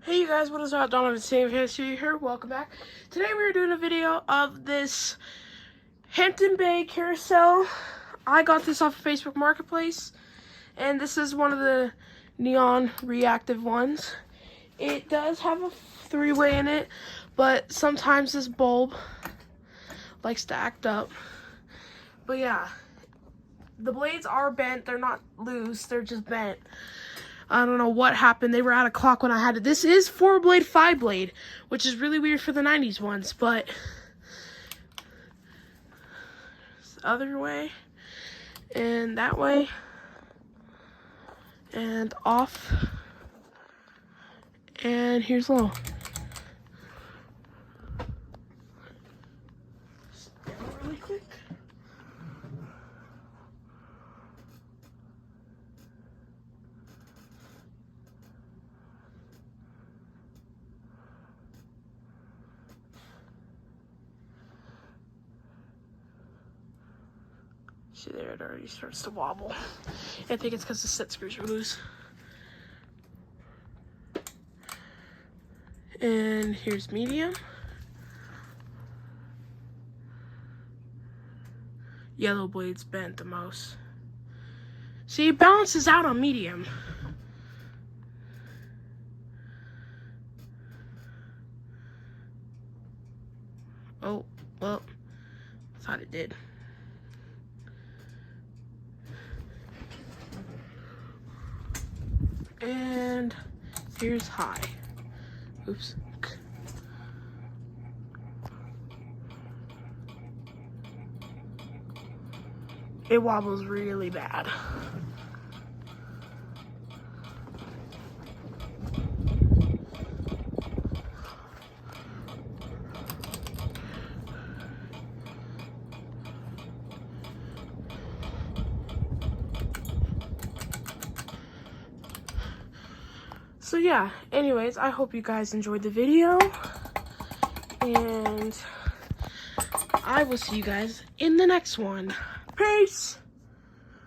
Hey you guys, what is up? Donovan Fantasy here. Welcome back. Today we're doing a video of this Hampton Bay carousel. I got this off of Facebook Marketplace, and this is one of the neon reactive ones. It does have a three-way in it, but sometimes this bulb likes to act up. But yeah, the blades are bent. They're not loose. They're just bent. I don't know what happened. They were out of clock when I had it. This is 4-blade, 5-blade, which is really weird for the 90s ones, but the other way and that way and off. And here's low. Really quick. See there, it already starts to wobble. I think it's because the set screws are loose. And here's medium. Yellow blade's bent the most. See, it balances out on medium. Oh, well, thought it did. And here's high. Oops. It wobbles really bad. So yeah, anyways, I hope you guys enjoyed the video, and I will see you guys in the next one. Peace!